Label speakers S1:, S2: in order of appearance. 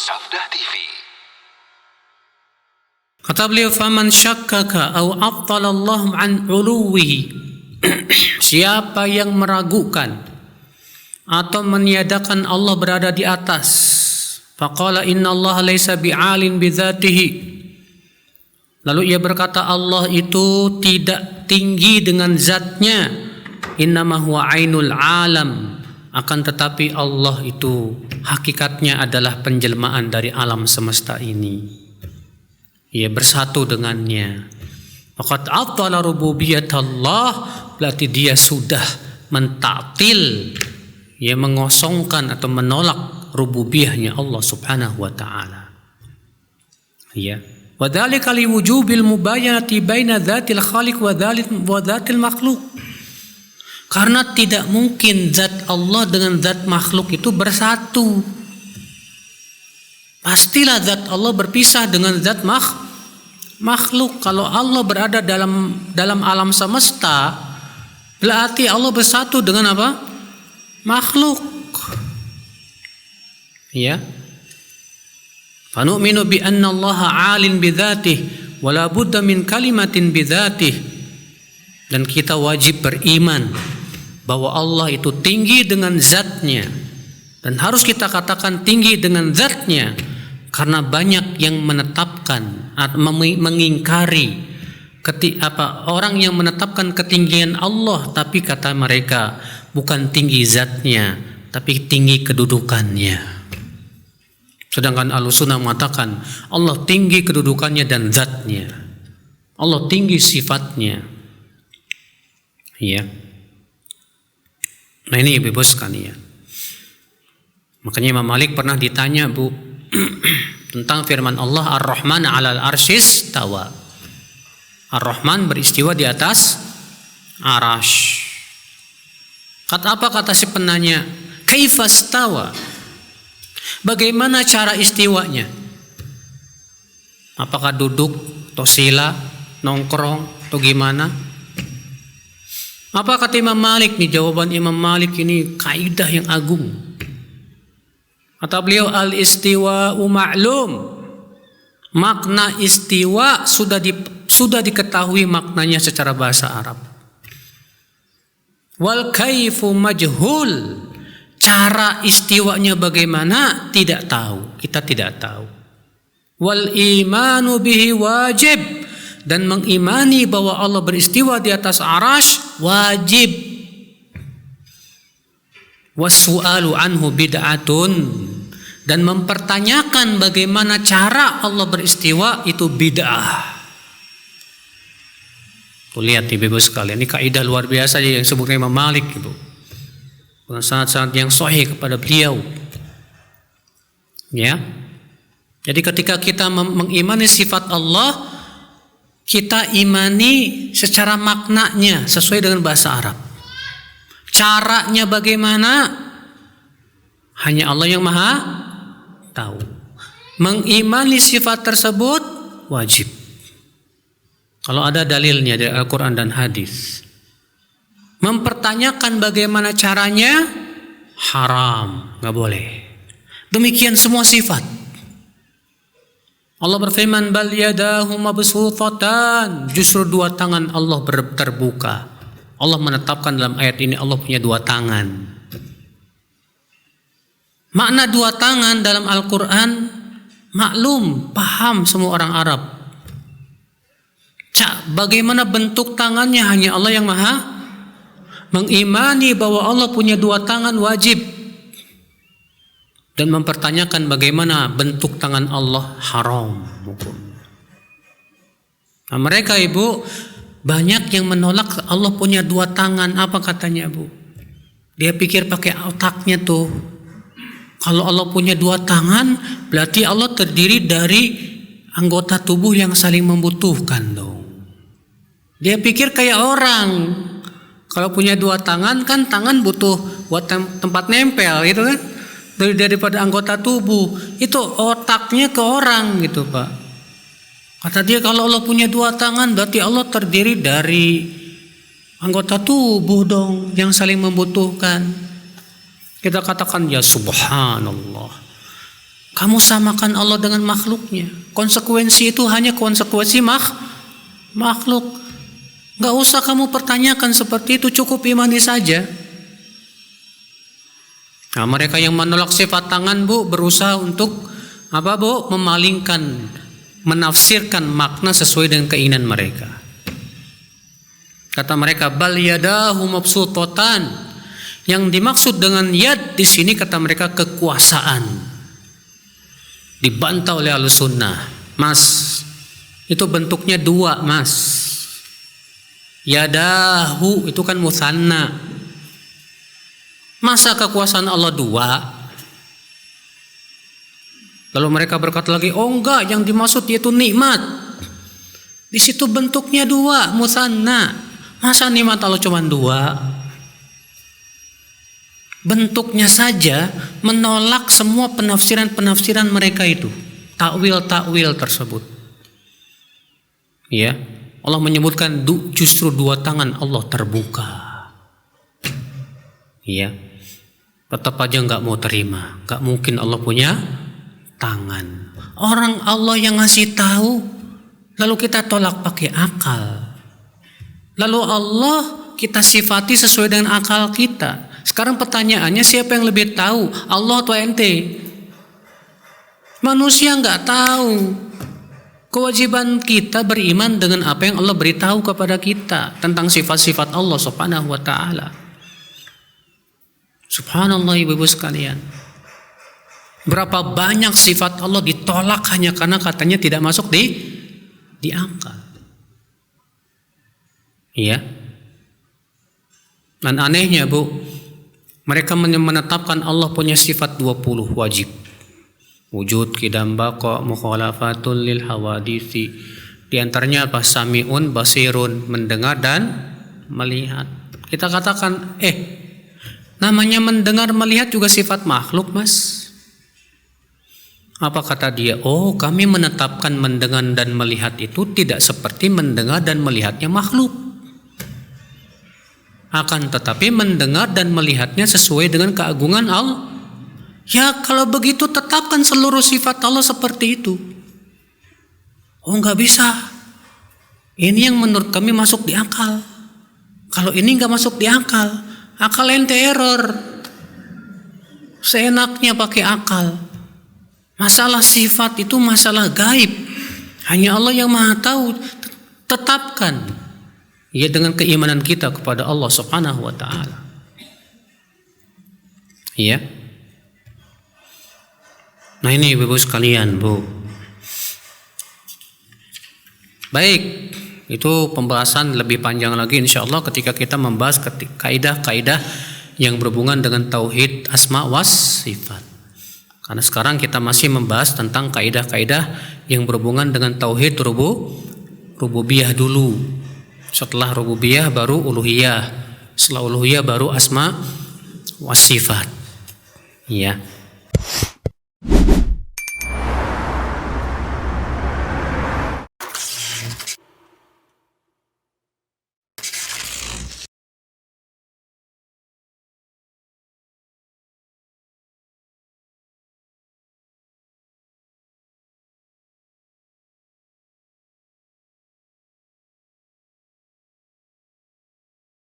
S1: Sabda TV.
S2: Kata beliau, faman syakkaka au abtala Allah an uluwihi. Siapa yang meragukan atau meniadakan Allah berada di atas, faqala inna Allah laisa bi'alin bidzatihi, lalu ia berkata Allah itu tidak tinggi dengan zatnya, innama huwa ainul alam, akan tetapi Allah itu hakikatnya adalah penjelmaan dari alam semesta ini. Ia bersatu dengannya. Faqad abtala rububiyatallah, berarti dia sudah mentaktil, ia mengosongkan atau menolak rububiyahnya Allah Subhanahu wa taala. Ya. Wa dzalika li wujubil mubayanati baina dzatil khaliq wa dzatil makhluq. Karena tidak mungkin zat Allah dengan zat makhluk itu bersatu. Pastilah zat Allah berpisah dengan zat makhluk. Kalau Allah berada dalam alam semesta, berarti Allah bersatu dengan apa? Makhluk. Ya. Fanu'minu bi anna Allah 'alin bi dzatihi wa la budda min kalimatin bi dzatihi. Dan kita wajib beriman bahwa Allah itu tinggi dengan zatnya, dan harus kita katakan tinggi dengan zatnya, karena banyak yang menetapkan atau mengingkari orang yang menetapkan ketinggian Allah, tapi kata mereka bukan tinggi zatnya tapi tinggi kedudukannya. Sedangkan Ahlussunnah mengatakan Allah tinggi kedudukannya dan zatnya, Allah tinggi sifatnya. Ya. Nah ini ibu-ibu sekalian. Makanya Imam Malik pernah ditanya tentang firman Allah Ar-Rahman 'alal arsyis tawa. Ar-Rahman beristiwa di atas arasy. Apa kata si penanya? Kaifastawa? Bagaimana cara istiwanya? Apakah duduk atau sila, nongkrong atau gimana? Apa kata Imam Malik nih? Jawaban Imam Malik ini kaidah yang agung. Kata beliau, al-istiwa'u ma'lum. Makna istiwa sudah diketahui maknanya secara bahasa Arab. Wal kaifu majhul. Cara istiwanya bagaimana? Tidak tahu. Kita tidak tahu. Wal imanu bihi wajib. Dan mengimani bahwa Allah beristiwa di atas arasy wajib. Wassu'alu anhu bid'atun. Dan mempertanyakan bagaimana cara Allah beristiwa itu bid'ah. Lihat ibu-ibu sekalian, ini kaidah luar biasa yang disebutkan Imam Malik itu. Sangat-sangat yang sahih kepada beliau. Ya. Jadi ketika kita mengimani sifat Allah, kita imani secara maknanya sesuai dengan bahasa Arab. Caranya bagaimana? Hanya Allah yang maha tahu. Mengimani sifat tersebut wajib. Kalau ada dalilnya dari Al-Quran dan hadis. Mempertanyakan bagaimana caranya haram, nggak boleh. Demikian semua sifat. Allah berfirman bal yadahu mabsuutatan, justru dua tangan Allah terbuka. Allah menetapkan dalam ayat ini Allah punya dua tangan. Makna dua tangan dalam Al-Quran maklum, paham semua orang Arab. Bagaimana bentuk tangannya hanya Allah yang maha. Mengimani bahwa Allah punya dua tangan wajib. Dan mempertanyakan bagaimana bentuk tangan Allah haram hukum. Nah, mereka ibu banyak yang menolak Allah punya dua tangan. Apa katanya bu? Dia pikir pakai otaknya tuh. Kalau Allah punya dua tangan berarti Allah terdiri dari anggota tubuh yang saling membutuhkan dong. Dia pikir kayak orang. Kalau punya dua tangan kan tangan butuh buat tempat nempel gitu kan. Daripada anggota tubuh itu otaknya ke orang gitu pak. Kata dia kalau Allah punya dua tangan berarti Allah terdiri dari anggota tubuh dong yang saling membutuhkan. Kita katakan ya subhanallah. Kamu samakan Allah dengan makhluknya. Konsekuensi itu hanya konsekuensi makhluk. Gak usah kamu pertanyakan seperti itu, cukup imani saja. Nah, mereka yang menolak sifat tangan, Bu, berusaha untuk apa, Bu? Memalingkan, menafsirkan makna sesuai dengan keinginan mereka. Kata mereka, bal yadahu mabsutatan. Yang dimaksud dengan yad di sini kata mereka kekuasaan. Dibantah oleh Ahlussunnah. Mas, itu bentuknya dua, Mas. Yadahu itu kan mutsanna. Masa kekuasaan Allah dua? Lalu mereka berkata lagi, oh enggak, yang dimaksud yaitu nikmat. Di situ bentuknya dua, mutsanna. Masa nikmat Allah cuma dua? Bentuknya saja menolak semua penafsiran-penafsiran mereka itu, takwil-takwil tersebut. Ya, Allah menyebutkan justru dua tangan Allah terbuka. Ya, tetap aja nggak mau terima, nggak mungkin Allah punya tangan. Orang Allah yang ngasih tahu, lalu kita tolak pakai akal. Lalu Allah kita sifati sesuai dengan akal kita. Sekarang pertanyaannya, siapa yang lebih tahu, Allah atau ente? Manusia nggak tahu. Kewajiban kita beriman dengan apa yang Allah beritahu kepada kita tentang sifat-sifat Allah Subhanahu wa taala. Subhanallah, ibu-ibu sekalian. Berapa banyak sifat Allah ditolak hanya karena katanya tidak masuk di akal. Iya. Dan anehnya, Bu, mereka menetapkan Allah punya sifat 20 wajib. Wujud, qidam, baqa, mukhalafatul lil hawadisi. Di antaranya apa? Sami'un, basirun, mendengar dan melihat. Kita katakan, namanya mendengar, melihat juga sifat makhluk, Mas. Apa kata dia? Oh, kami menetapkan mendengar dan melihat itu tidak seperti mendengar dan melihatnya makhluk. Akan tetapi mendengar dan melihatnya sesuai dengan keagungan Allah. Ya, kalau begitu tetapkan seluruh sifat Allah seperti itu. Oh, nggak bisa. Ini yang menurut kami masuk di akal. Kalau ini nggak masuk di akal, akal ente error. Seenaknya pakai akal. Masalah sifat itu masalah gaib. Hanya Allah yang Maha tahu. Tetapkan. Ya, dengan keimanan kita kepada Allah Subhanahu wa taala. Iya. Nah, ini Ibu sekalian, Bu. Baik, itu pembahasan lebih panjang lagi insyaallah ketika kita membahas kaidah-kaidah yang berhubungan dengan tauhid asma was sifat. Karena sekarang kita masih membahas tentang kaidah-kaidah yang berhubungan dengan tauhid rububiyah dulu. Setelah rububiyah baru uluhiyah. Setelah uluhiyah baru asma was sifat. Ya.